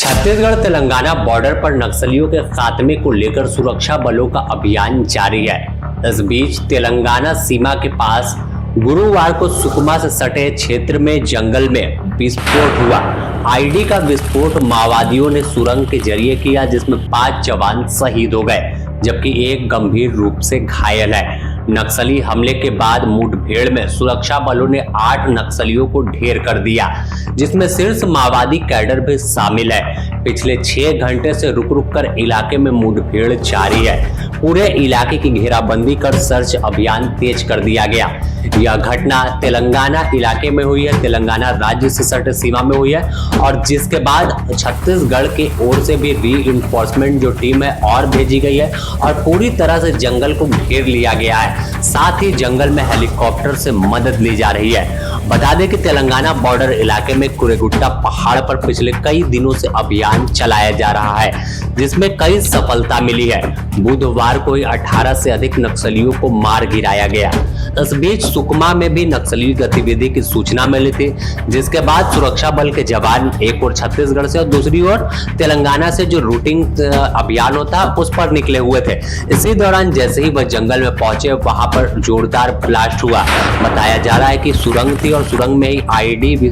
Chhattisgarh Telangana border पर नक्सलियों के खात्मे को लेकर सुरक्षा बलों का अभियान जारी है। इस बीच तेलंगाना सीमा के पास गुरुवार को सुकमा से सटे क्षेत्र में जंगल में विस्फोट हुआ। आईडी का विस्फोट माओवादियों ने सुरंग के जरिए किया, जिसमें 5 जवान शहीद हो गए जबकि एक गंभीर रूप से घायल है। नक्सली हमले के बाद मुठभेड़ में सुरक्षा बलों ने 8 नक्सलियों को ढेर कर दिया, जिसमें शीर्ष माओवादी कैडर भी शामिल है। पिछले 6 घंटे से रुक रुक कर इलाके में मुठभेड़ जारी है। पूरे इलाके की घेराबंदी कर सर्च अभियान तेज कर दिया गया। यह घटना तेलंगाना इलाके में हुई है, तेलंगाना राज्य से सटे सीमा में हुई है, और जिसके बाद छत्तीसगढ़ की ओर से भी रीइंफोर्समेंट जो टीम है और भेजी गई है और पूरी तरह से जंगल को घेर लिया गया है। साथ ही जंगल में हेलीकॉप्टर से मदद ली जा रही है। बता दें कि तेलंगाना बॉर्डर इलाके में कुरेगुट्टा पहाड़ पर पिछले कई दिनों से अभियान चलाया जा रहा है, जिसमें कई सफलता मिली है। बुधवार को ही 18 से अधिक नक्सलियों को मार गिराया गया। इस बीच सुकमा में भी नक्सली गतिविधि की सूचना मिली थी, जिसके बाद सुरक्षा बल के जवान एक और छत्तीसगढ़ से और दूसरी ओर तेलंगाना से जो रूटिंग अभियान होता है उस पर निकले हुए थे। इसी दौरान जैसे ही वह जंगल में पहुंचे, वहां पर जोरदार ब्लास्ट हुआ। बताया जा रहा है कि सुरंग थी और सुरंग में ही आईडी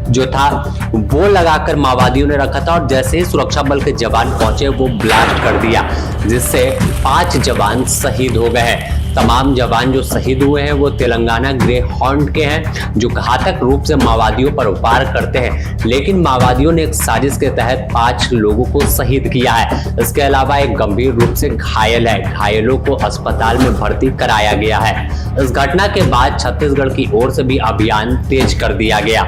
जो था वो लगाकर माओवादियों ने रखा था, और जैसे ही सुरक्षा बल के जवान पहुंचे वो ब्लास्ट कर दिया, जिससे 5 जवान शहीद हो गए हैं। तमाम जवान जो शहीद हुए हैं वो तेलंगाना ग्रे हॉर्न के हैं, जो घातक रूप से माओवादियों पर वार करते हैं। लेकिन माओवादियों ने एक साजिश के तहत 5 लोगों को शहीद किया है। इसके अलावा एक गंभीर रूप से घायल है। घायलों को अस्पताल में भर्ती कराया गया है। इस घटना के बाद छत्तीसगढ़ की ओर से भी अभियान तेज कर दिया गया,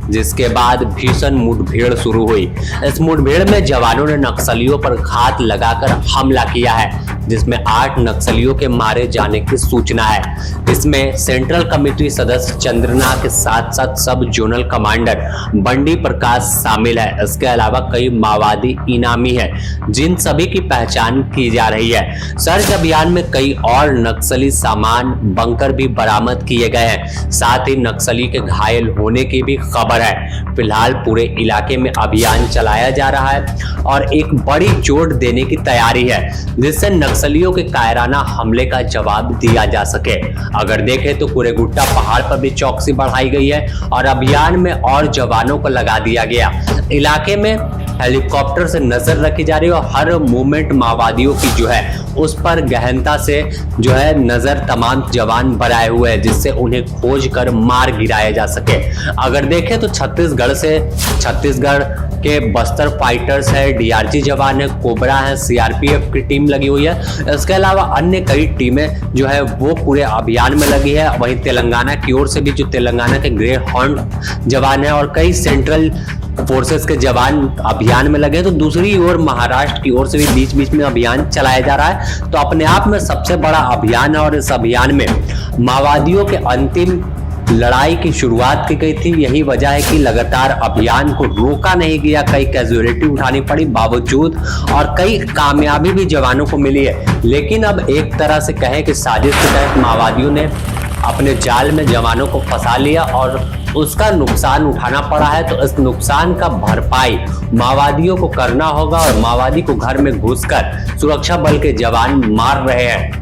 जिसके बाद भीषण मुठभेड़ शुरू हुई। इस मुठभेड़ में जवानों ने नक्सलियों पर घात लगाकर हमला किया है, जिसमें 8 नक्सलियों के मारे जाने की सूचना है। इसमें सेंट्रल कमेटी सदस्य चंद्रना के साथ साथ सब जोनल कमांडर बंडी प्रकाश शामिल है। इसके अलावा कई माओवादी इनामी हैं, जिन सभी की पहचान की जा रही है। सर्च अभियान में कई और नक्सली सामान बंकर भी बरामद किए गए हैं। साथ ही नक्सली के घायल होने की भी खबर है। फिलहाल पूरे इलाके में अभियान चलाया जा रहा है और एक बड़ी चोट देने की तैयारी है, जिससे नक्सलियों के कायराना हमले का जवाब दिया जा सके। अगर देखें तो कुरेगुट्टा पहाड़ पर भी चौकसी बढ़ाई गई है और अभियान में और जवानों को लगा दिया गया। इलाके में हेलीकॉप्टर से नजर रखी जा रही है और हर मूवमेंट माओवादियों की जो है उस पर गहनता से जो है नजर तमाम जवान बनाए हुए हैं, जिससे उन्हें खोज कर मार गिराया जा सके। अगर देखें तो छत्तीसगढ़ के बस्तर फाइटर्स है, डीआरजी जवान है, कोबरा है, सीआरपीएफ की टीम लगी हुई है। इसके अलावा अन्य कई टीमें जो है वो पूरे अभियान में लगी है। वहीं तेलंगाना की ओर से भी जो तेलंगाना के ग्रे हॉर्न जवान है और कई सेंट्रल फोर्सेस के जवान अभियान में लगे हैं। तो दूसरी ओर महाराष्ट्र की ओर से भी बीच बीच में अभियान चलाया जा रहा है। तो अपने आप में सबसे बड़ा अभियान है और इस अभियान में माओवादियों के अंतिम लड़ाई की शुरुआत की गई थी। यही वजह है कि लगातार अभियान को रोका नहीं गया। कई कैजुअलिटी उठानी पड़ी बावजूद, और कई कामयाबी भी जवानों को मिली है। लेकिन अब एक तरह से कहें कि साजिश के तहत माओवादियों ने अपने जाल में जवानों को फंसा लिया और उसका नुकसान उठाना पड़ा है। तो इस नुकसान का भरपाई माओवादियों को करना होगा और माओवादी को घर में घुसकर सुरक्षा बल के जवान मार रहे हैं।